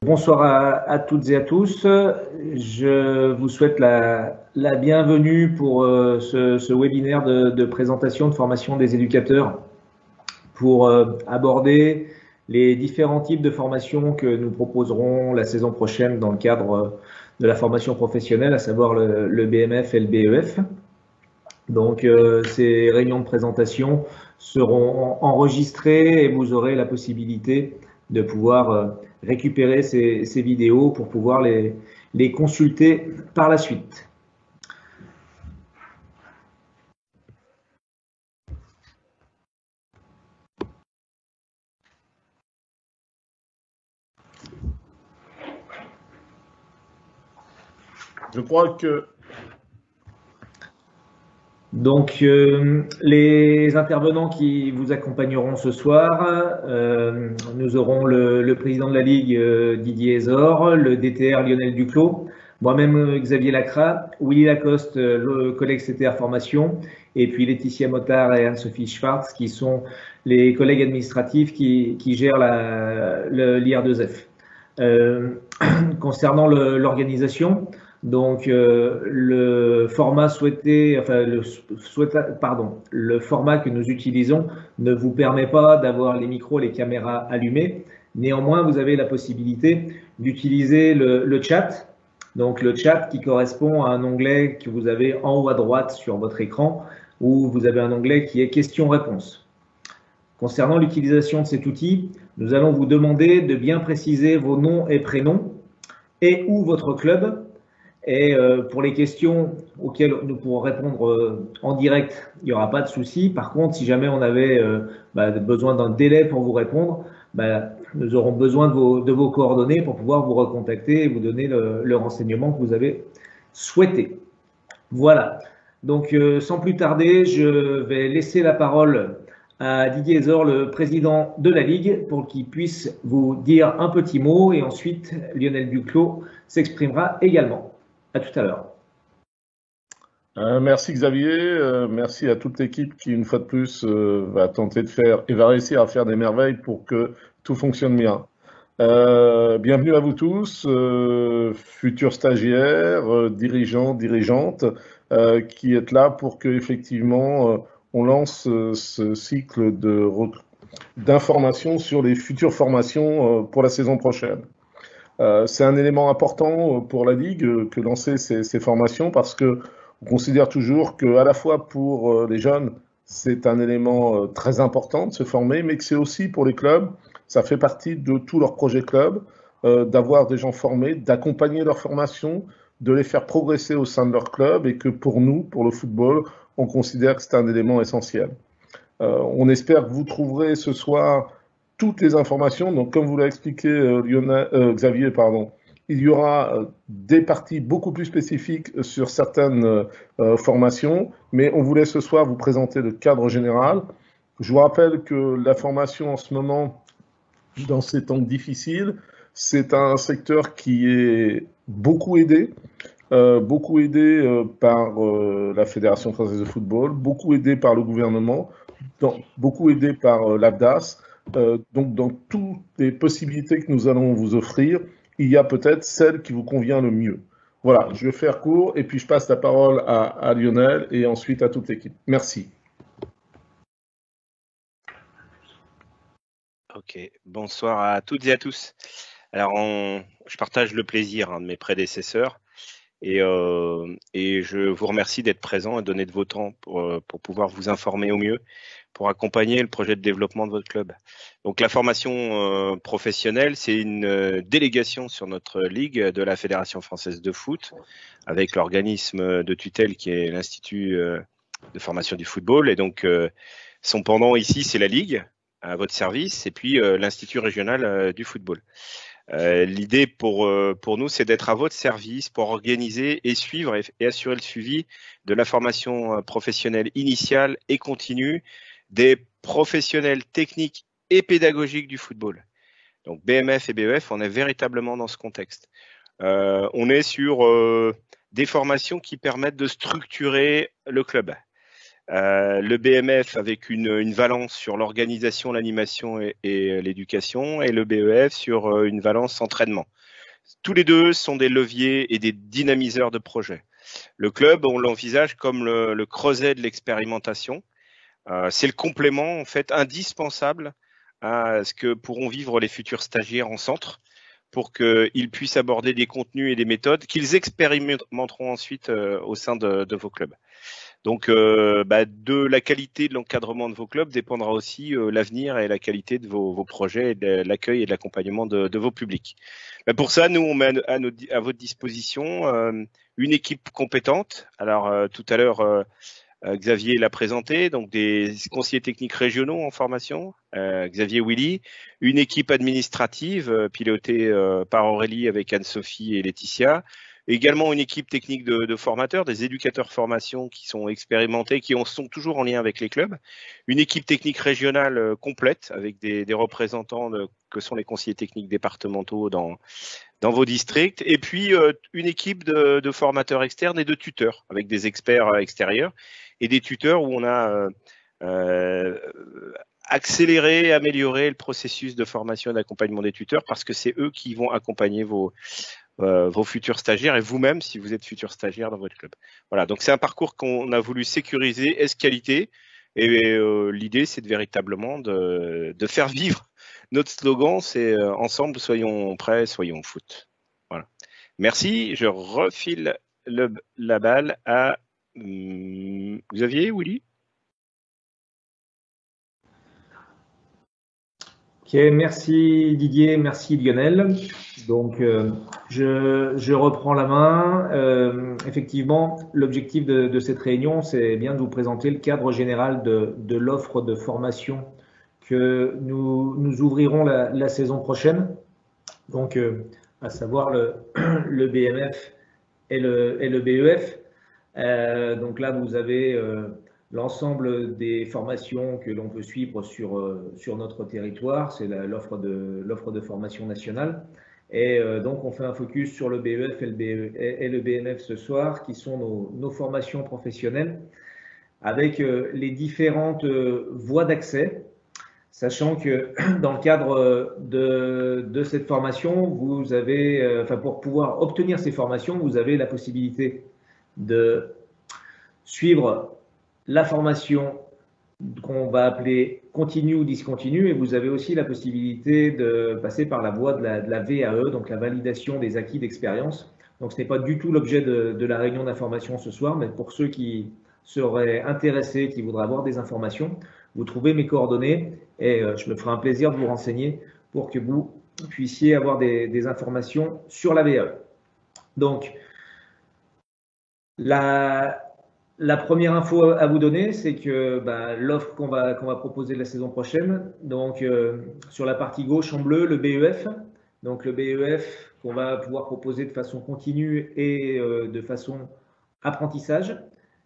Bonsoir à toutes et à tous. Je vous souhaite la bienvenue pour ce webinaire de présentation de formation des éducateurs pour aborder les différents types de formations que nous proposerons la saison prochaine dans le cadre de la formation professionnelle, à savoir le BMF et le BEF. Donc, ces réunions de présentation seront enregistrées et vous aurez la possibilité de pouvoir récupérer ces vidéos pour pouvoir les consulter par la suite. Je crois que... Donc, les intervenants qui vous accompagneront ce soir, nous aurons le président de la Ligue, Didier Ezor, le DTR Lionel Duclos, moi-même Xavier Lacrat, Willy Lacoste, le collègue CTR Formation, et puis Laetitia Motard et Anne-Sophie Schwartz, qui sont les collègues administratifs qui gèrent l'IR2F. Concernant l'organisation, donc le format souhaité, enfin le format que nous utilisons ne vous permet pas d'avoir les micros, les caméras allumées. Néanmoins, vous avez la possibilité d'utiliser le chat. Donc le chat qui correspond à un onglet que vous avez en haut à droite sur votre écran, où vous avez un onglet qui est questions-réponses. Concernant l'utilisation de cet outil, nous allons vous demander de bien préciser vos noms et prénoms et ou votre club. Et pour les questions auxquelles nous pourrons répondre en direct, il n'y aura pas de souci. Par contre, si jamais on avait besoin d'un délai pour vous répondre, nous aurons besoin de vos coordonnées pour pouvoir vous recontacter et vous donner le renseignement que vous avez souhaité. Voilà. Donc, sans plus tarder, je vais laisser la parole à Didier Ezor, le président de la Ligue, pour qu'il puisse vous dire un petit mot, et ensuite Lionel Duclos s'exprimera également. À tout à l'heure. Merci Xavier, merci à toute l'équipe qui, une fois de plus, va tenter de faire et va réussir à faire des merveilles pour que tout fonctionne bien. Bienvenue à vous tous, futurs stagiaires, dirigeants, dirigeantes, qui êtes là pour que effectivement on lance ce cycle d'informations sur les futures formations pour la saison prochaine. C'est un élément important pour la Ligue que lancer ces formations parce que on considère toujours qu'à la fois pour les jeunes, c'est un élément très important de se former, mais que c'est aussi pour les clubs, ça fait partie de tous leurs projets clubs, d'avoir des gens formés, d'accompagner leur formation, de les faire progresser au sein de leur club et que pour nous, pour le football, on considère que c'est un élément essentiel. On espère que vous trouverez ce soir toutes les informations. Donc, comme vous l'a expliqué Xavier, il y aura des parties beaucoup plus spécifiques sur certaines formations, mais on voulait ce soir vous présenter le cadre général. Je vous rappelle que la formation en ce moment, dans ces temps difficiles, c'est un secteur qui est beaucoup aidé par la Fédération française de football, beaucoup aidé par le gouvernement, beaucoup aidé par l'AFDAS. Donc, dans toutes les possibilités que nous allons vous offrir, il y a peut-être celle qui vous convient le mieux. Voilà, je vais faire court et puis je passe la parole à Lionel et ensuite à toute l'équipe. Merci. Ok, bonsoir à toutes et à tous. Alors, je partage le plaisir de mes prédécesseurs et je vous remercie d'être présent et de donner de vos temps pour pouvoir vous informer au mieux, pour accompagner le projet de développement de votre club. Donc la formation professionnelle, c'est une délégation sur notre ligue de la Fédération française de foot, avec l'organisme de tutelle qui est l'Institut de formation du football. Et donc son pendant ici, c'est la ligue à votre service, et puis l'Institut régional du football. L'idée pour nous, c'est d'être à votre service pour organiser et suivre et assurer le suivi de la formation professionnelle initiale et continue des professionnels techniques et pédagogiques du football. Donc BMF et BEF, on est véritablement dans ce contexte. On est sur des formations qui permettent de structurer le club. Le BMF avec une valence sur l'organisation, l'animation et l'éducation, et le BEF sur une valence entraînement. tous les deux sont des leviers et des dynamiseurs de projets. Le club, on l'envisage comme le creuset de l'expérimentation. C'est le complément en fait indispensable à ce que pourront vivre les futurs stagiaires en centre pour qu'ils puissent aborder des contenus et des méthodes qu'ils expérimenteront ensuite au sein de vos clubs. Donc, de la qualité de l'encadrement de vos clubs dépendra aussi l'avenir et la qualité de vos projets, et de l'accueil et de l'accompagnement de vos publics. Pour ça, nous, on met à votre disposition une équipe compétente. Alors, tout à l'heure, Xavier l'a présenté, donc des conseillers techniques régionaux en formation, Xavier Willy, une équipe administrative pilotée par Aurélie avec Anne-Sophie et Laetitia, également une équipe technique de formateurs, des éducateurs formation qui sont expérimentés, qui sont toujours en lien avec les clubs, une équipe technique régionale complète avec des représentants que sont les conseillers techniques départementaux dans vos districts, et puis une équipe de formateurs externes et de tuteurs avec des experts extérieurs et des tuteurs où on a accéléré, amélioré le processus de formation et d'accompagnement des tuteurs parce que c'est eux qui vont accompagner vos futurs stagiaires et vous-même si vous êtes futur stagiaire dans votre club. Voilà, donc c'est un parcours qu'on a voulu sécuriser, qualité, et l'idée c'est véritablement de faire vivre notre slogan, c'est ensemble soyons prêts, soyons foot. Voilà. Merci, je refile la balle à Xavier, Willy. Ok, merci Didier, merci Lionel. Donc, je reprends la main. Effectivement, l'objectif de cette réunion, c'est bien de vous présenter le cadre général de l'offre de formation que nous ouvrirons la saison prochaine. Donc, à savoir le BMF et le BEF. Donc là, vous avez l'ensemble des formations que l'on peut suivre sur notre territoire. C'est l'offre de formation nationale. Et donc, on fait un focus sur le BEF et le BMF ce soir, qui sont nos formations professionnelles, avec les différentes voies d'accès, sachant que dans le cadre de cette formation, vous avez, pour pouvoir obtenir ces formations, vous avez la possibilité de suivre la formation qu'on va appeler continue ou discontinue, et vous avez aussi la possibilité de passer par la voie de la VAE, donc la validation des acquis d'expérience. Donc ce n'est pas du tout l'objet de la réunion d'information ce soir, mais pour ceux qui seraient intéressés, qui voudraient avoir des informations, vous trouvez mes coordonnées et je me ferai un plaisir de vous renseigner pour que vous puissiez avoir des informations sur la VAE. Donc, la première info à vous donner, c'est que l'offre qu'on va proposer la saison prochaine, donc sur la partie gauche en bleu, le BEF. Donc le BEF qu'on va pouvoir proposer de façon continue et de façon apprentissage,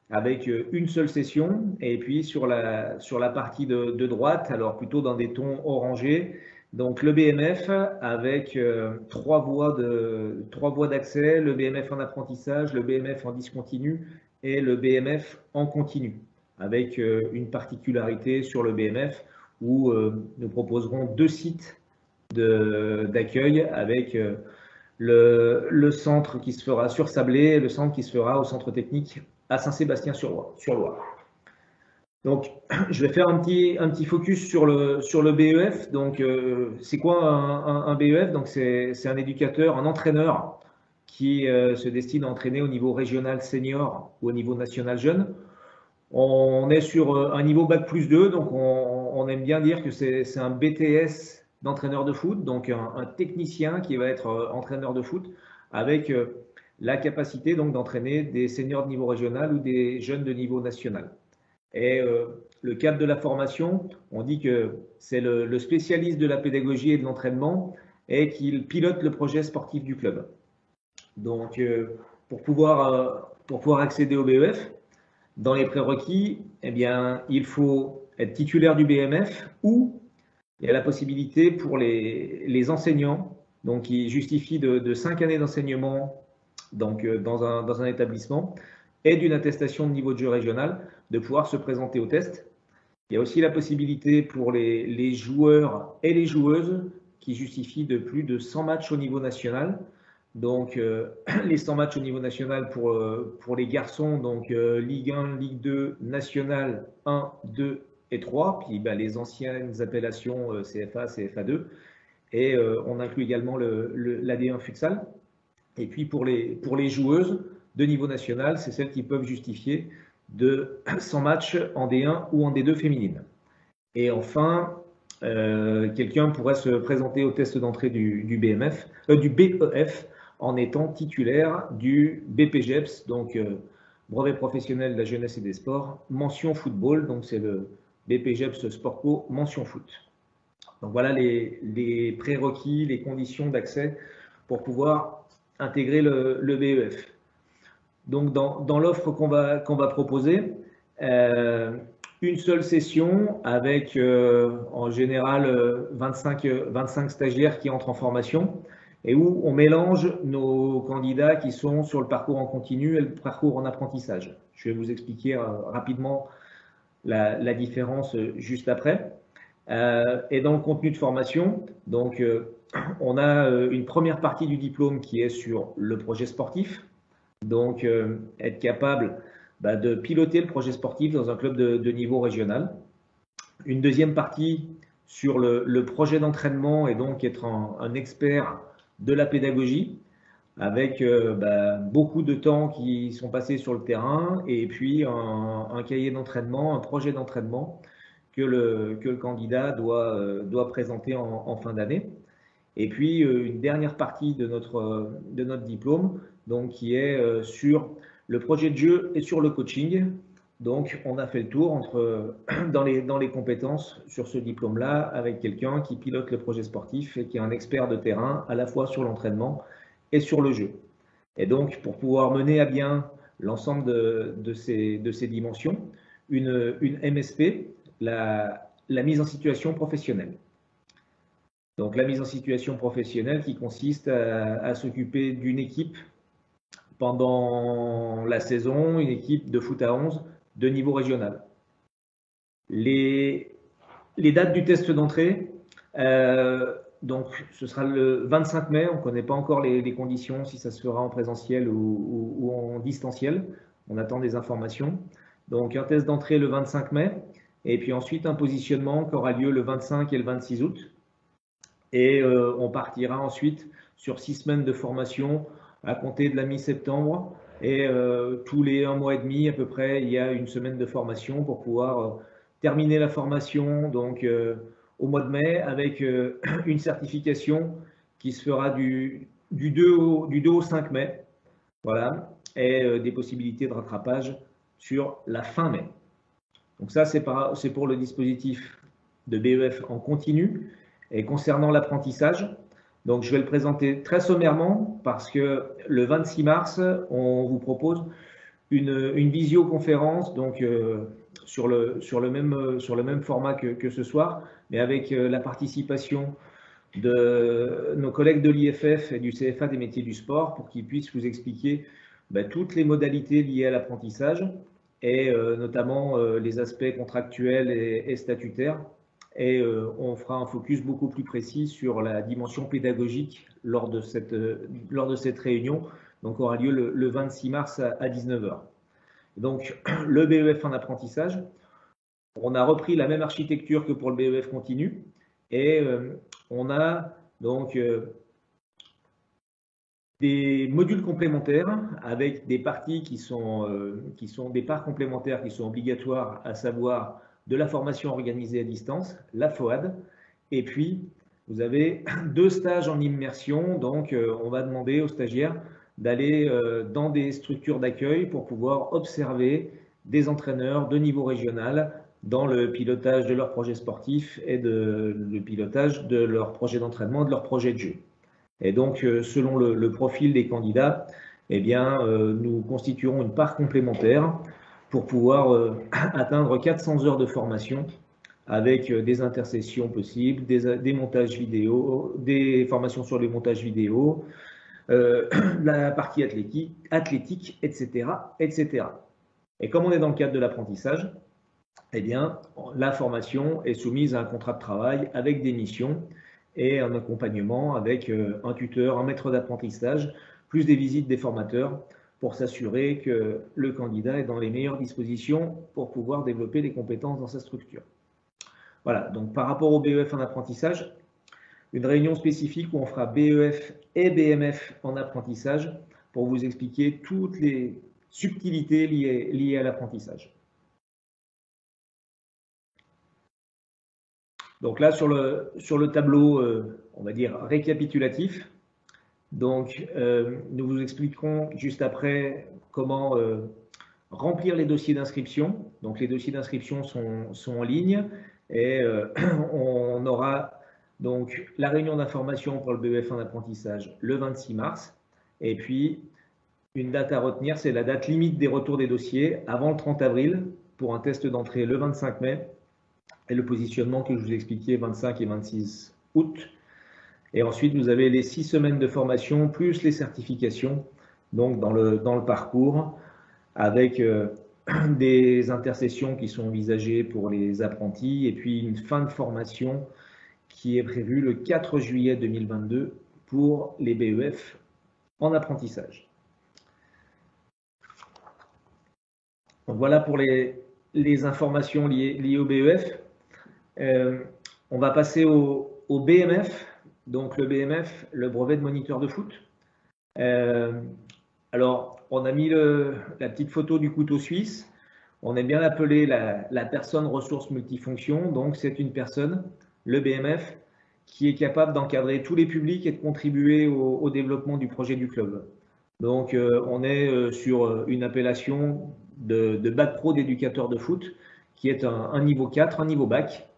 avec une seule session. Et puis sur la partie de droite, alors plutôt dans des tons orangés, donc le BMF avec trois voies d'accès, le BMF en apprentissage, le BMF en discontinu et le BMF en continu, avec une particularité sur le BMF où nous proposerons 2 sites d'accueil avec le centre qui se fera sur Sablé et le centre qui se fera au centre technique à Saint-Sébastien-sur-Loire. Donc, je vais faire un petit focus sur le BEF. Donc, c'est quoi un BEF? Donc, c'est un éducateur, un entraîneur qui se destine à entraîner au niveau régional senior ou au niveau national jeune. On est sur un niveau Bac+2, donc on aime bien dire que c'est un BTS d'entraîneur de foot, donc un technicien qui va être entraîneur de foot avec la capacité donc d'entraîner des seniors de niveau régional ou des jeunes de niveau national. Et le cadre de la formation, on dit que c'est le spécialiste de la pédagogie et de l'entraînement et qu'il pilote le projet sportif du club. Donc, pour pouvoir accéder au BEF, dans les prérequis, eh bien, il faut être titulaire du BMF ou il y a la possibilité pour les enseignants, donc qui justifient de 5 années d'enseignement donc, dans un établissement et d'une attestation de niveau de jeu régional, de pouvoir se présenter au test. Il y a aussi la possibilité pour les joueurs et les joueuses qui justifient de plus de 100 matchs au niveau national, Donc, les 100 matchs au niveau national pour les garçons, donc Ligue 1, Ligue 2, National 1, 2 et 3, puis les anciennes appellations CFA, CFA2, et on inclut également l'AD1 futsal. Et puis pour les joueuses de niveau national, c'est celles qui peuvent justifier de 100 matchs en D1 ou en D2 féminine. Et enfin, quelqu'un pourrait se présenter au test d'entrée du BEF en étant titulaire du BPGEPS, donc brevet professionnel de la jeunesse et des sports, mention football, donc c'est le BPGEPS Sport Co, mention foot. Donc voilà les prérequis, les conditions d'accès pour pouvoir intégrer le BEF. Donc dans l'offre qu'on va proposer, une seule session avec en général 25 stagiaires qui entrent en formation et où on mélange nos candidats qui sont sur le parcours en continu et le parcours en apprentissage. Je vais vous expliquer rapidement la différence juste après. Et dans le contenu de formation, donc on a une première partie du diplôme qui est sur le projet sportif, donc être capable de piloter le projet sportif dans un club de niveau régional. Une deuxième partie sur le projet d'entraînement et donc être un expert de la pédagogie avec beaucoup de temps qui sont passés sur le terrain et puis un cahier d'entraînement, un projet d'entraînement que le candidat doit présenter en fin d'année. Et puis une dernière partie de notre diplôme, donc qui est sur le projet de jeu et sur le coaching. Donc on a fait le tour dans les compétences sur ce diplôme-là avec quelqu'un qui pilote le projet sportif et qui est un expert de terrain à la fois sur l'entraînement et sur le jeu. Et donc pour pouvoir mener à bien l'ensemble de ces dimensions, une MSP, la mise en situation professionnelle. Donc la mise en situation professionnelle qui consiste à s'occuper d'une équipe pendant la saison, une équipe de foot à 11 de niveau régional. Les dates du test d'entrée, donc ce sera le 25 mai, on ne connaît pas encore les conditions, si ça se fera en présentiel ou en distanciel, on attend des informations. Donc un test d'entrée le 25 mai, et puis ensuite un positionnement qui aura lieu le 25 et le 26 août. Et on partira ensuite sur 6 semaines de formation à compter de la mi-septembre. Et tous les 1 mois et demi à peu près, il y a une semaine de formation pour pouvoir terminer la formation donc, au mois de mai avec une certification qui se fera du 2 au 5 mai. Voilà. Et des possibilités de rattrapage sur la fin mai. Donc ça, c'est pour le dispositif de BEF en continu. Et concernant l'apprentissage, donc je vais le présenter très sommairement parce que le 26 mars, on vous propose une visioconférence donc sur le même format que ce soir, mais avec la participation de nos collègues de l'IFF et du CFA des métiers du sport pour qu'ils puissent vous expliquer toutes les modalités liées à l'apprentissage et notamment les aspects contractuels et statutaires. Et on fera un focus beaucoup plus précis sur la dimension pédagogique lors de cette réunion, donc aura lieu le 26 mars à 19h. Donc le BEF en apprentissage, on a repris la même architecture que pour le BEF continu et on a donc des modules complémentaires avec des parties qui sont des parts complémentaires qui sont obligatoires, à savoir de la formation organisée à distance, la FOAD, et puis vous avez 2 stages en immersion, donc on va demander aux stagiaires d'aller dans des structures d'accueil pour pouvoir observer des entraîneurs de niveau régional dans le pilotage de leur projet sportif et le pilotage de leur projet d'entraînement, de leur projet de jeu. Et donc, selon le profil des candidats, eh bien, nous constituerons une part complémentaire pour pouvoir atteindre 400 heures de formation avec des intercessions possibles, des montages vidéo, des formations sur les montages vidéo, la partie athlétique, etc., etc. Et comme on est dans le cadre de l'apprentissage, eh bien, la formation est soumise à un contrat de travail avec des missions et un accompagnement avec un tuteur, un maître d'apprentissage, plus des visites des formateurs pour s'assurer que le candidat est dans les meilleures dispositions pour pouvoir développer les compétences dans sa structure. Voilà, donc par rapport au BEF en apprentissage, une réunion spécifique où on fera BEF et BMF en apprentissage pour vous expliquer toutes les subtilités liées à l'apprentissage. Donc là, sur le tableau, on va dire récapitulatif, donc nous vous expliquerons juste après comment remplir les dossiers d'inscription. Donc les dossiers d'inscription sont en ligne et on aura donc la réunion d'information pour le BEF en apprentissage le 26 mars. Et puis, une date à retenir, c'est la date limite des retours des dossiers avant le 30 avril pour un test d'entrée le 25 mai et le positionnement que je vous ai expliqué 25 et 26 août. Et ensuite, vous avez les 6 semaines de formation plus les certifications donc dans le parcours avec des intercessions qui sont envisagées pour les apprentis et puis une fin de formation qui est prévue le 4 juillet 2022 pour les BEF en apprentissage. Donc voilà pour les informations liées au BEF. On va passer au BMF. Donc le BMF, le brevet de moniteur de foot. Alors, on a mis la petite photo du couteau suisse. On est bien appelé la personne ressource multifonction. Donc, c'est une personne, le BMF, qui est capable d'encadrer tous les publics et de contribuer au développement du projet du club. Donc, on est sur une appellation de bac pro d'éducateur de foot, qui est un niveau 4, un niveau bac.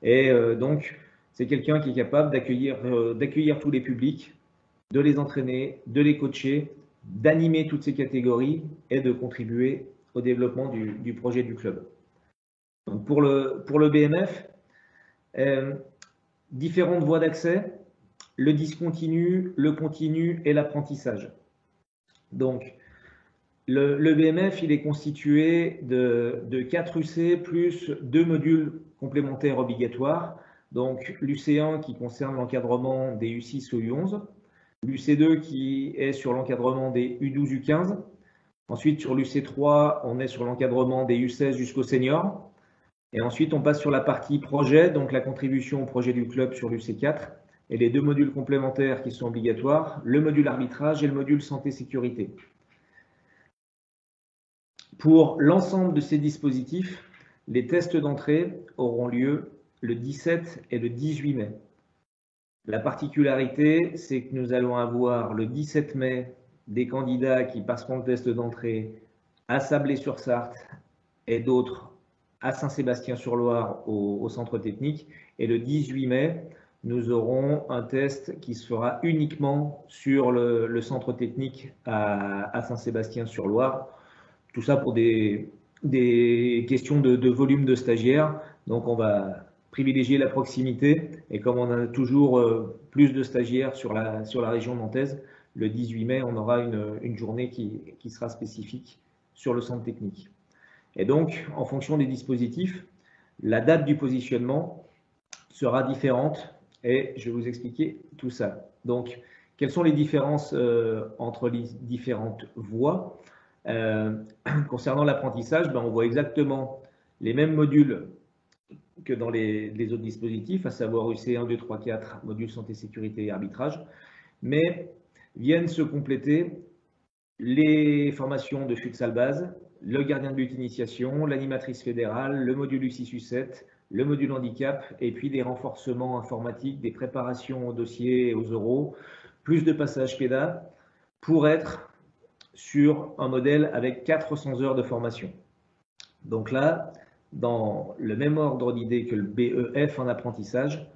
Et donc, c'est quelqu'un qui est capable d'accueillir tous les publics, de les entraîner, de les coacher, d'animer toutes ces catégories et de contribuer au développement du projet du club. Donc pour le BMF, différentes voies d'accès, le discontinu, le continu et l'apprentissage. Donc le BMF, il est constitué de 4 UC plus 2 modules complémentaires obligatoires. Donc l'UC1 qui concerne l'encadrement des U6 au U11, l'UC2 qui est sur l'encadrement des U12, U15. Ensuite, sur l'UC3, on est sur l'encadrement des U16 jusqu'au senior. Et ensuite, on passe sur la partie projet, donc la contribution au projet du club sur l'UC4, et les 2 modules complémentaires qui sont obligatoires, le module arbitrage et le module santé-sécurité. Pour l'ensemble de ces dispositifs, les tests d'entrée auront lieu le 17 et le 18 mai. La particularité, c'est que nous allons avoir le 17 mai des candidats qui passeront le test d'entrée à Sablé-sur-Sarthe et d'autres à Saint-Sébastien-sur-Loire au centre technique. Et le 18 mai, nous aurons un test qui se fera uniquement sur le centre technique à Saint-Sébastien-sur-Loire. Tout ça pour des questions de volume de stagiaires. Donc on va privilégier la proximité et comme on a toujours plus de stagiaires sur la région nantaise, le 18 mai, on aura une journée qui sera spécifique sur le centre technique. Et donc, en fonction des dispositifs, la date du positionnement sera différente et je vais vous expliquer tout ça. Donc, quelles sont les différences entre les différentes voies concernant l'apprentissage, on voit exactement les mêmes modules que dans les autres dispositifs, à savoir UC1, 2, 3, 4, module santé, sécurité et arbitrage, mais viennent se compléter les formations de futsal base, le gardien de but initiation, l'animatrice fédérale, le module U6, U7, le module handicap, et puis des renforcements informatiques, des préparations aux dossiers et aux oraux, plus de passages PEDA, pour être sur un modèle avec 400 heures de formation. Donc là, dans le même ordre d'idée que le BEF en apprentissage,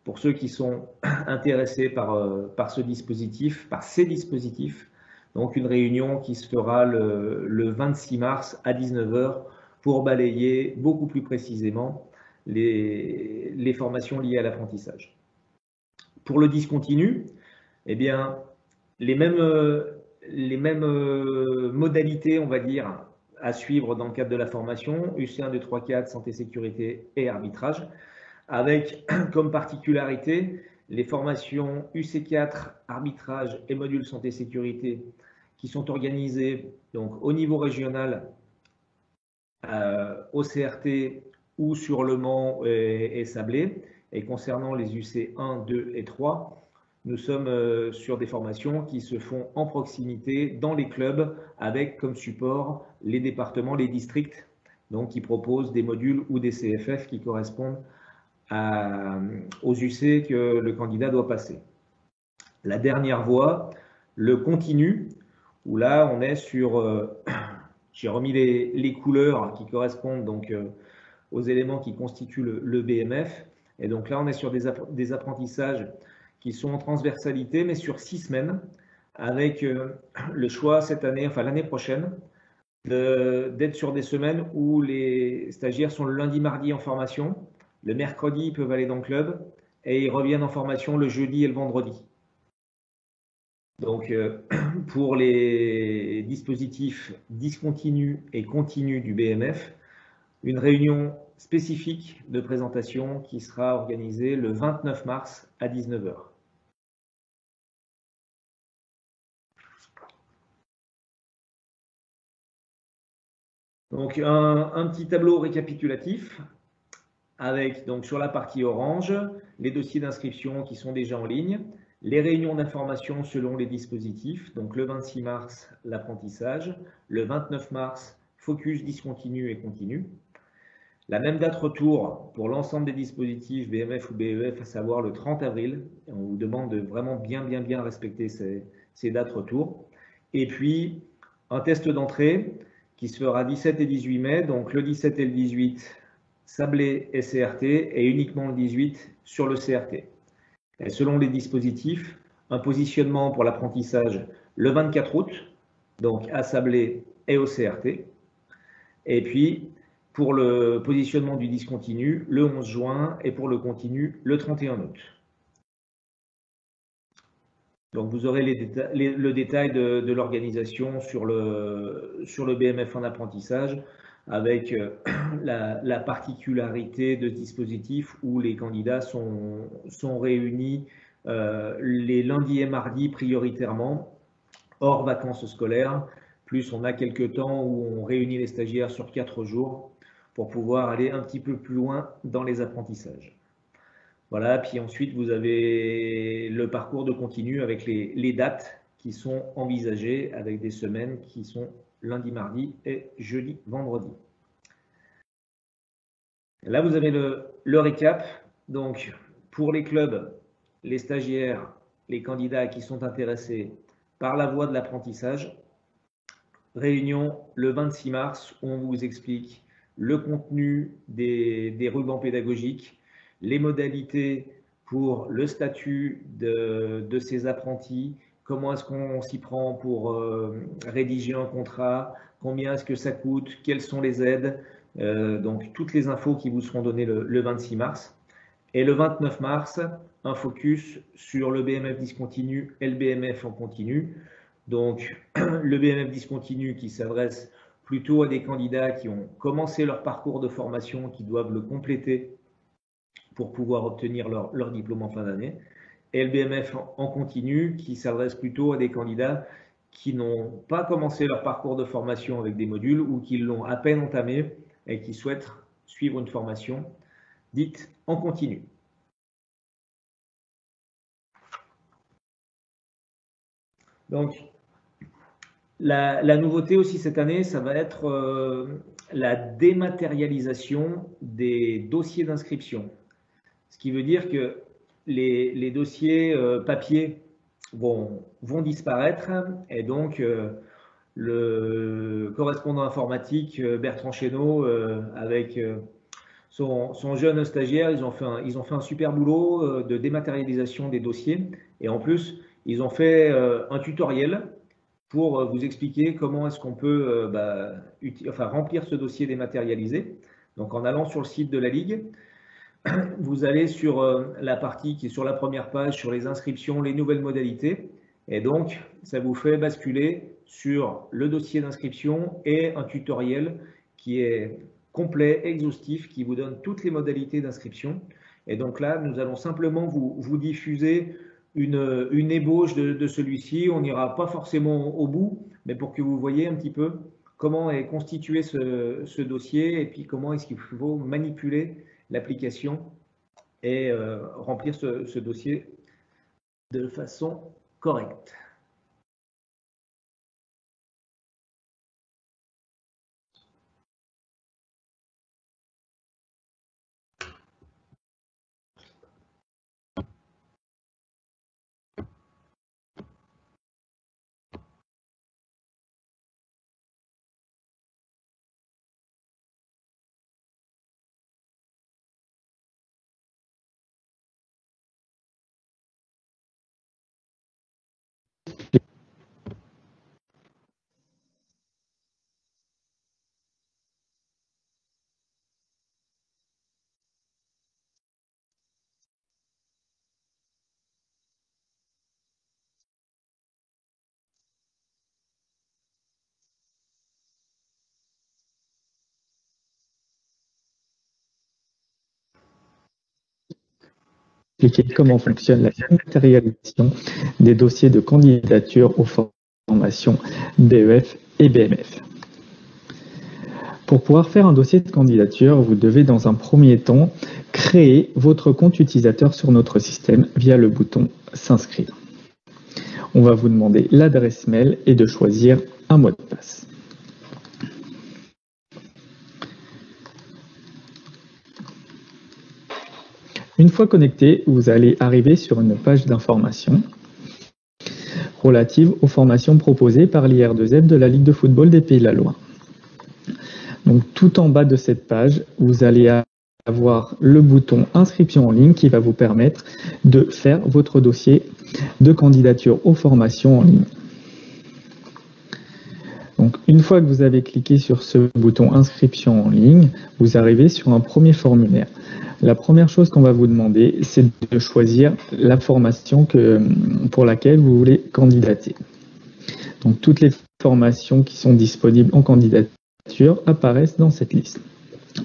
pour ceux qui sont intéressés par ces dispositifs, donc une réunion qui se fera le 26 mars à 19 h pour balayer beaucoup plus précisément les formations liées à l'apprentissage. Pour le discontinu, eh bien, les mêmes modalités, on va dire, à suivre dans le cadre de la formation, UC1, 2, 3, 4, santé, sécurité et arbitrage, avec comme particularité les formations UC4, arbitrage et module santé-sécurité qui sont organisées donc, au niveau régional, au CRT ou sur Le Mans et Sablé. Et concernant les UC 1, 2 et 3, nous sommes sur des formations qui se font en proximité dans les clubs avec comme support les départements, les districts, donc qui proposent des modules ou des CFF qui correspondent aux UC que le candidat doit passer. La dernière voie, le continu, où là on est sur, j'ai remis les couleurs qui correspondent donc aux éléments qui constituent le BMF. Et donc là on est sur des apprentissages qui sont en transversalité, mais sur 6 semaines, avec le choix cette année, enfin l'année prochaine, d'être sur des semaines où les stagiaires sont le lundi, mardi en formation, le mercredi ils peuvent aller dans le club, et ils reviennent en formation le jeudi et le vendredi. Donc pour les dispositifs discontinus et continus du BMF, une réunion spécifique de présentation qui sera organisée le 29 mars à 19 h. Donc un petit tableau récapitulatif avec donc sur la partie orange les dossiers d'inscription qui sont déjà en ligne, les réunions d'information selon les dispositifs, donc le 26 mars l'apprentissage, le 29 mars focus discontinu et continu. La même date retour pour l'ensemble des dispositifs BMF ou BEF, à savoir le 30 avril. On vous demande de vraiment bien respecter ces dates retour. Et puis, un test d'entrée qui se fera 17 et 18 mai. Donc, le 17 et le 18, Sablé et CRT, et uniquement le 18 sur le CRT. Et selon les dispositifs, un positionnement pour l'apprentissage le 24 août, donc à Sablé et au CRT. Et puis, pour le positionnement du discontinu, le 11 juin, et pour le continu, le 31 août. Donc vous aurez le détail de l'organisation sur le BMF en apprentissage, avec la particularité de ce dispositif où les candidats sont réunis les lundis et mardis prioritairement, hors vacances scolaires, plus on a quelques temps où on réunit les stagiaires sur 4 jours pour pouvoir aller un petit peu plus loin dans les apprentissages. Voilà, puis ensuite vous avez le parcours de continu avec les dates qui sont envisagées, avec des semaines qui sont lundi, mardi et jeudi, vendredi. Là vous avez le récap. Donc pour les clubs, les stagiaires, les candidats qui sont intéressés par la voie de l'apprentissage, réunion le 26 mars où on vous explique le contenu des rubans pédagogiques, les modalités pour le statut de ces apprentis, comment est-ce qu'on s'y prend pour rédiger un contrat, combien est-ce que ça coûte, quelles sont les aides, donc toutes les infos qui vous seront données le 26 mars. Et le 29 mars, un focus sur le BMF discontinu et le BMF en continu. Donc le BMF discontinu qui s'adresse plutôt à des candidats qui ont commencé leur parcours de formation, qui doivent le compléter pour pouvoir obtenir leur diplôme en fin d'année. Et le BMF en continu qui s'adresse plutôt à des candidats qui n'ont pas commencé leur parcours de formation avec des modules ou qui l'ont à peine entamé et qui souhaitent suivre une formation dite en continu. Donc, la nouveauté aussi cette année, ça va être la dématérialisation des dossiers d'inscription. Ce qui veut dire que les dossiers papier vont disparaître et donc le correspondant informatique Bertrand Chéneau avec son jeune stagiaire, ils ont fait un super boulot de dématérialisation des dossiers et en plus ils ont fait un tutoriel pour vous expliquer comment est-ce qu'on peut remplir ce dossier dématérialisé. Donc en allant sur le site de la Ligue, vous allez sur la partie qui est sur la première page, sur les inscriptions, les nouvelles modalités. Et donc, ça vous fait basculer sur le dossier d'inscription et un tutoriel qui est complet, exhaustif, qui vous donne toutes les modalités d'inscription. Et donc là, nous allons simplement vous diffuser une ébauche de celui-ci. On n'ira pas forcément au bout, mais pour que vous voyez un petit peu comment est constitué ce dossier et puis comment est-ce qu'il faut manipuler l'application et remplir ce dossier de façon correcte. Expliquer comment fonctionne la matérialisation des dossiers de candidature aux formations BEF et BMF. Pour pouvoir faire un dossier de candidature, vous devez dans un premier temps créer votre compte utilisateur sur notre système via le bouton « S'inscrire ». On va vous demander l'adresse mail et de choisir un mot de passe. Une fois connecté, vous allez arriver sur une page d'information relative aux formations proposées par l'IR2Z de la Ligue de football des Pays de la Loire. Donc, tout en bas de cette page, vous allez avoir le bouton inscription en ligne qui va vous permettre de faire votre dossier de candidature aux formations en ligne. Donc, une fois que vous avez cliqué sur ce bouton inscription en ligne, vous arrivez sur un premier formulaire. La première chose qu'on va vous demander, c'est de choisir la formation pour laquelle vous voulez candidater. Donc, toutes les formations qui sont disponibles en candidature apparaissent dans cette liste.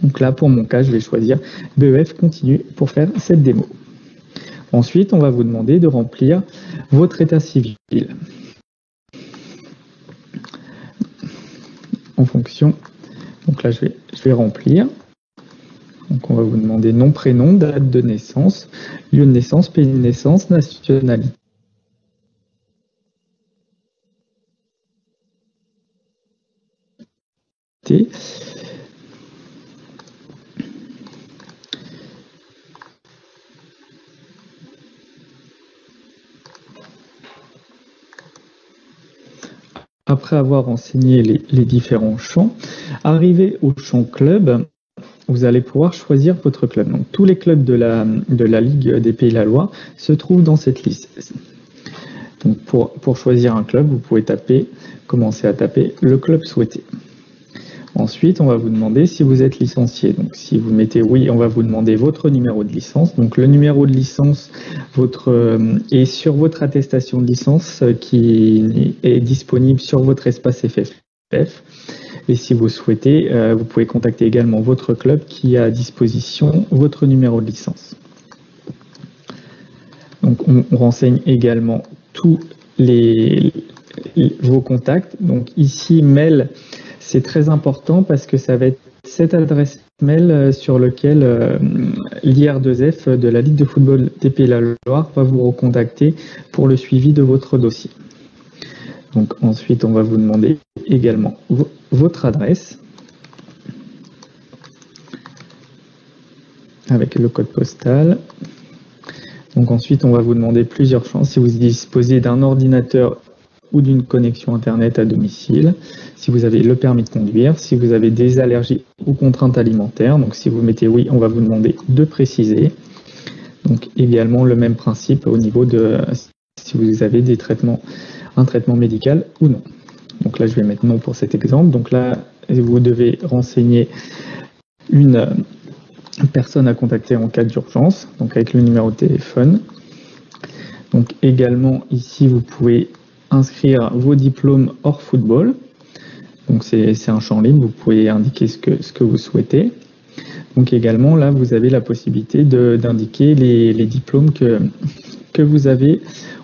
Donc là, pour mon cas, je vais choisir BEF continue pour faire cette démo. Ensuite, on va vous demander de remplir votre état civil. En fonction, donc là, je vais remplir. Donc, on va vous demander nom, prénom, date de naissance, lieu de naissance, pays de naissance, nationalité. Après avoir renseigné les différents champs, arrivé au champ club, vous allez pouvoir choisir votre club. Donc, tous les clubs de la Ligue des Pays de la Loire se trouvent dans cette liste. Donc, pour choisir un club, vous pouvez commencer à taper le club souhaité. Ensuite, on va vous demander si vous êtes licencié. Donc, si vous mettez oui, on va vous demander votre numéro de licence. Donc, le numéro de licence est sur votre attestation de licence qui est disponible sur votre espace FFF. Et si vous souhaitez, vous pouvez contacter également votre club qui a à disposition votre numéro de licence. Donc, on renseigne également tous vos contacts. Donc, ici, mail, c'est très important parce que ça va être cette adresse mail sur laquelle l'IR2F de la Ligue de football des Pays de la Loire va vous recontacter pour le suivi de votre dossier. Donc ensuite, on va vous demander également votre adresse avec le code postal. Donc ensuite, on va vous demander plusieurs champs. Si vous disposez d'un ordinateur ou d'une connexion Internet à domicile, si vous avez le permis de conduire, si vous avez des allergies ou contraintes alimentaires. Donc si vous mettez oui, on va vous demander de préciser. Donc également le même principe au niveau de si vous avez un traitement médical ou non. Donc là, je vais mettre non pour cet exemple. Donc là, vous devez renseigner une personne à contacter en cas d'urgence, donc avec le numéro de téléphone. Donc également ici, vous pouvez inscrire vos diplômes hors football. Donc c'est un champ libre, vous pouvez indiquer ce que vous souhaitez. Donc également, là, vous avez la possibilité d'indiquer les diplômes que vous avez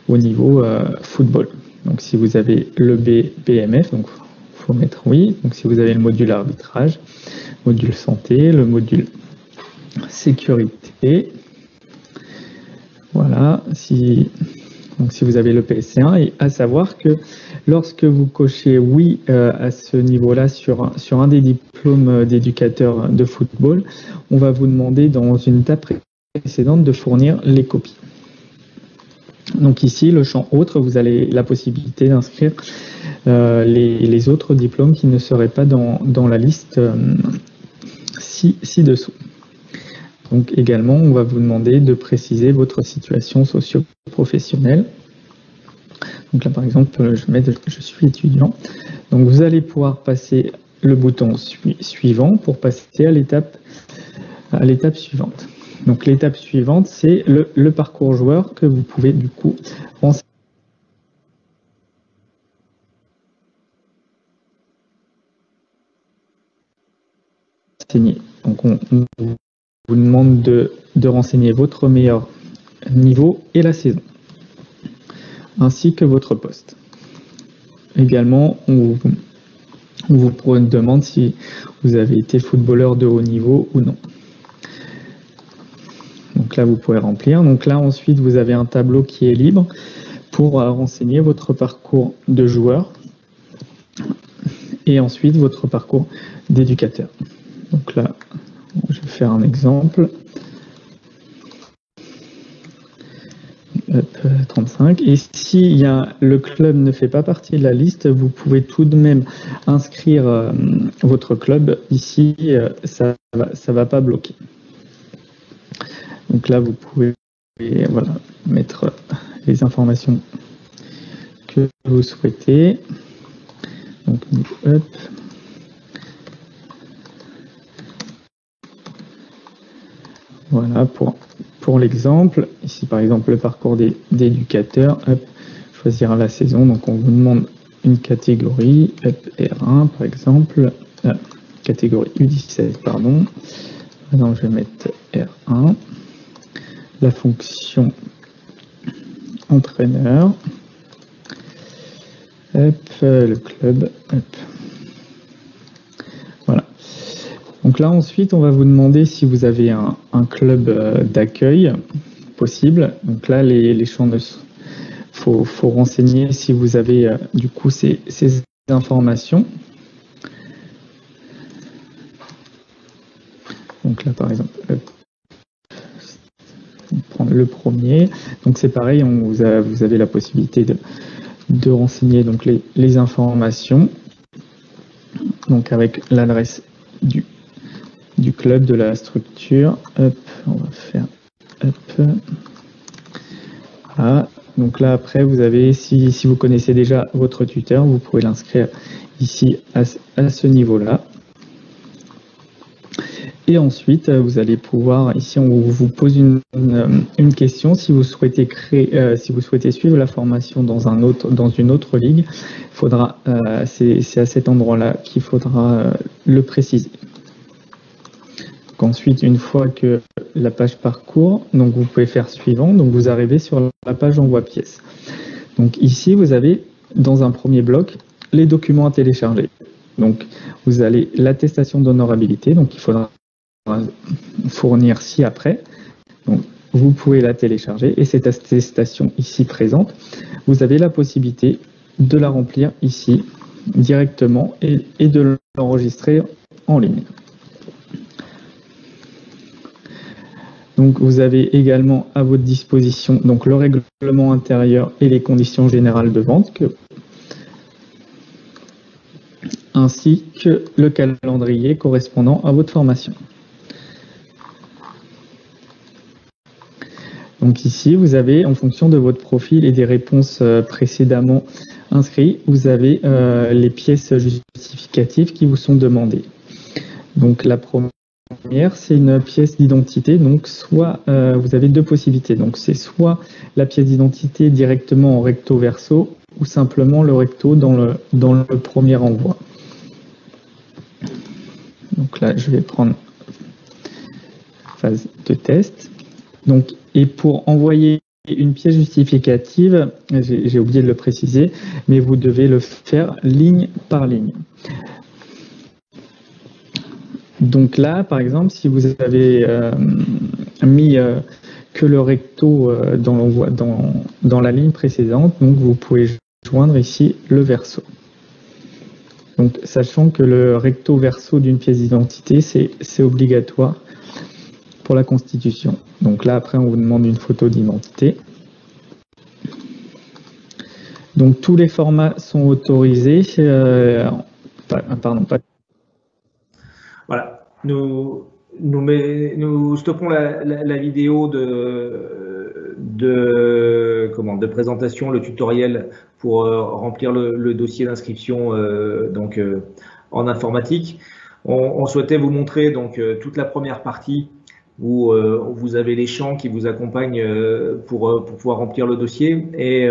au niveau football. Donc si vous avez le BMF, donc il faut mettre oui. Donc si vous avez le module arbitrage, module santé, le module sécurité, voilà, donc si vous avez le PSC1, et à savoir que lorsque vous cochez oui à ce niveau-là sur un des diplômes d'éducateur de football, on va vous demander dans une étape précédente de fournir les copies. Donc ici, le champ autre, vous avez la possibilité d'inscrire les autres diplômes qui ne seraient pas dans la liste ci-dessous. Donc également, on va vous demander de préciser votre situation socio-professionnelle. Donc là, par exemple, je mets je suis étudiant. Donc vous allez pouvoir passer le bouton suivant pour passer à l'étape suivante. Donc l'étape suivante, c'est le parcours joueur que vous pouvez du coup renseigner. Donc on vous demande de renseigner votre meilleur niveau et la saison, ainsi que votre poste. Également, on vous demande si vous avez été footballeur de haut niveau ou non. Donc là, vous pouvez remplir. Donc là, ensuite, vous avez un tableau qui est libre pour renseigner votre parcours de joueur et ensuite votre parcours d'éducateur. Donc là, je vais faire un exemple. 35. Et si le club ne fait pas partie de la liste, vous pouvez tout de même inscrire votre club. Ici, ça va pas bloquer. Donc là, vous pouvez mettre les informations que vous souhaitez. Donc, hop. Voilà pour l'exemple. Ici, par exemple, le parcours d'éducateur. Choisir la saison. Donc, on vous demande une catégorie, R1 par exemple. Catégorie U17, pardon. Maintenant, je vais mettre R1. La fonction entraîneur. Le club. Voilà. Donc là, ensuite, on va vous demander si vous avez un club d'accueil possible. Donc là, les champs faut renseigner si vous avez du coup ces informations. Donc là, par exemple, on prend le premier. Donc c'est pareil, vous avez la possibilité de renseigner donc les informations. Donc avec l'adresse du club, de la structure. On va faire donc là après vous avez, si vous connaissez déjà votre tuteur, vous pouvez l'inscrire ici à ce niveau-là. Et ensuite vous allez pouvoir, ici on vous pose une question, si vous souhaitez suivre la formation dans une autre ligue, faudra c'est à cet endroit-là qu'il faudra le préciser. Ensuite, une fois que la page parcours, donc vous pouvez faire suivant, donc vous arrivez sur la page envoi pièces. Donc ici, vous avez dans un premier bloc les documents à télécharger. Donc vous avez l'attestation d'honorabilité, donc il faudra fournir ci-après. Donc vous pouvez la télécharger et cette attestation ici présente, vous avez la possibilité de la remplir ici directement et de l'enregistrer en ligne. Donc vous avez également à votre disposition donc le règlement intérieur et les conditions générales de vente, ainsi que le calendrier correspondant à votre formation. Donc ici, vous avez, en fonction de votre profil et des réponses précédemment inscrites, vous avez les pièces justificatives qui vous sont demandées. Donc la première, c'est une pièce d'identité. Donc soit vous avez deux possibilités. Donc c'est soit la pièce d'identité directement en recto verso ou simplement le recto dans le premier envoi. Donc là, je vais prendre phase de test. Donc, et pour envoyer une pièce justificative, j'ai oublié de le préciser, mais vous devez le faire ligne par ligne. Donc là, par exemple, si vous avez mis que le recto dans la ligne précédente, donc vous pouvez joindre ici le verso. Donc, sachant que le recto verso d'une pièce d'identité, c'est obligatoire pour la constitution. Donc là, après, on vous demande une photo d'identité. Donc, tous les formats sont autorisés. Voilà. Nous stoppons la vidéo de présentation, le tutoriel pour remplir le dossier d'inscription en informatique. On souhaitait vous montrer donc toute la première partie où vous avez les champs qui vous accompagnent pour pouvoir remplir le dossier. Et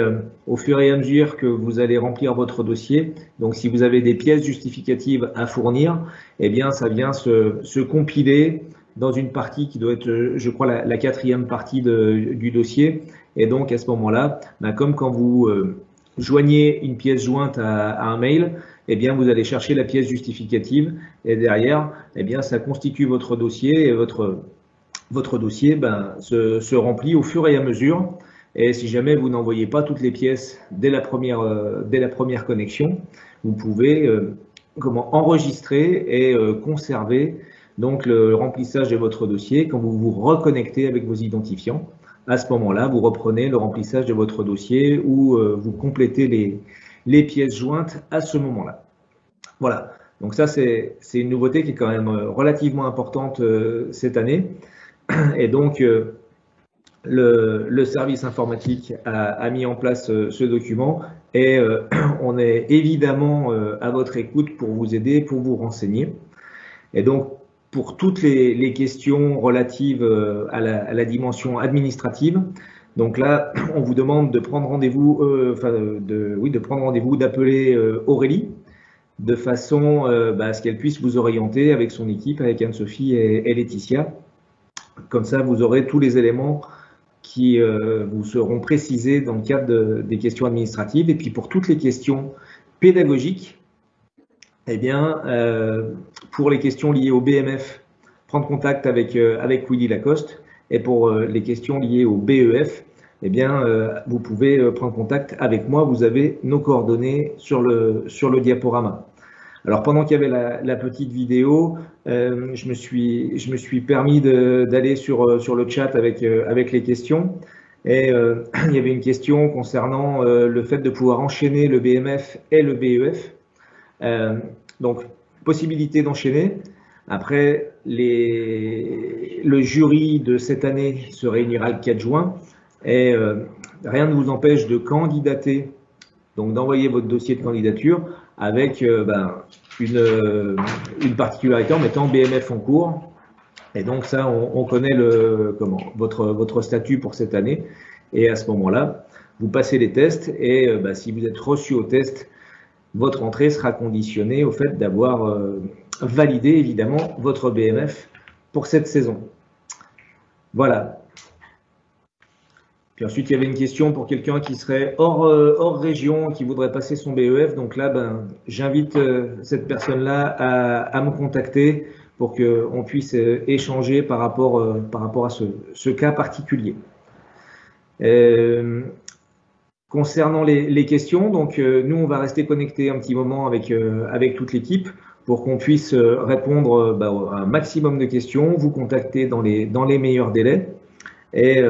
au fur et à mesure que vous allez remplir votre dossier, donc si vous avez des pièces justificatives à fournir, eh bien ça vient se compiler dans une partie qui doit être, je crois, la quatrième partie du dossier. Et donc à ce moment-là, comme quand vous joignez une pièce jointe à un mail, eh bien vous allez chercher la pièce justificative et derrière, eh bien ça constitue votre dossier et votre dossier se remplit au fur et à mesure. Et si jamais vous n'envoyez pas toutes les pièces dès la première connexion, vous pouvez enregistrer et conserver donc le remplissage de votre dossier. Quand vous vous reconnectez avec vos identifiants, à ce moment-là, vous reprenez le remplissage de votre dossier ou vous complétez les pièces jointes à ce moment-là. Voilà. Donc ça, c'est une nouveauté qui est quand même relativement importante cette année. Et donc, le service informatique a mis en place ce document et on est évidemment à votre écoute pour vous aider, pour vous renseigner. Et donc, pour toutes les questions relatives à la dimension administrative, donc là, on vous demande de prendre rendez-vous, d'appeler Aurélie, de façon à ce qu'elle puisse vous orienter avec son équipe, avec Anne-Sophie et Laetitia. Comme ça, vous aurez tous les éléments qui vous seront précisés dans le cadre des questions administratives. Et puis pour toutes les questions pédagogiques, eh bien, pour les questions liées au BMF, prendre contact avec Willy Lacoste. Et pour les questions liées au BEF, eh bien, vous pouvez prendre contact avec moi. Vous avez nos coordonnées sur le diaporama. Alors pendant qu'il y avait la petite vidéo, je me suis permis d'aller sur le chat avec les questions. Et il y avait une question concernant le fait de pouvoir enchaîner le BMF et le BEF. Donc, possibilité d'enchaîner. Après, le jury de cette année se réunira le 4 juin et rien ne vous empêche de candidater, donc d'envoyer votre dossier de candidature avec une particularité en mettant BMF en cours. Et donc ça, on connaît votre statut pour cette année. Et à ce moment-là, vous passez les tests et si vous êtes reçu au test, votre entrée sera conditionnée au fait d'avoir validé évidemment votre BMF pour cette saison. Voilà. Puis ensuite, il y avait une question pour quelqu'un qui serait hors région, qui voudrait passer son BEF. Donc là, j'invite cette personne-là à me contacter pour qu'on puisse échanger par rapport à ce cas particulier. Concernant les questions, donc nous, on va rester connectés un petit moment avec toute l'équipe pour qu'on puisse répondre à un maximum de questions, vous contacter dans les meilleurs délais. Et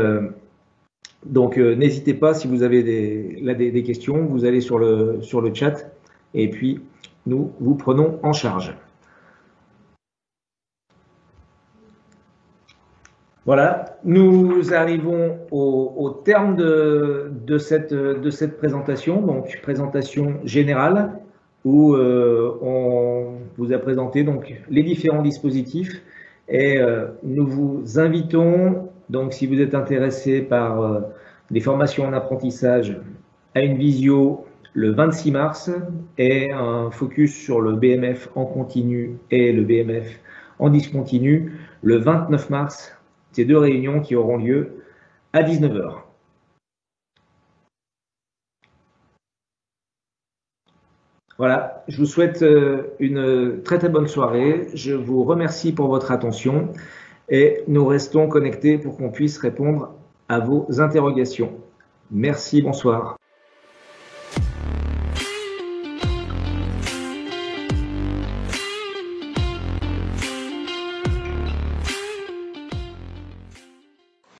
donc, n'hésitez pas, si vous avez des questions, vous allez sur le chat et puis nous vous prenons en charge. Voilà, nous arrivons au terme de cette présentation, donc présentation générale, où on vous a présenté donc les différents dispositifs et nous vous invitons, donc si vous êtes intéressé par des formations en apprentissage, à une visio le 26 mars et un focus sur le BMF en continu et le BMF en discontinu le 29 mars ces 2 réunions qui auront lieu à 19 h. Voilà, je vous souhaite une très très bonne soirée. Je vous remercie pour votre attention et nous restons connectés pour qu'on puisse répondre à vos interrogations. Merci, bonsoir.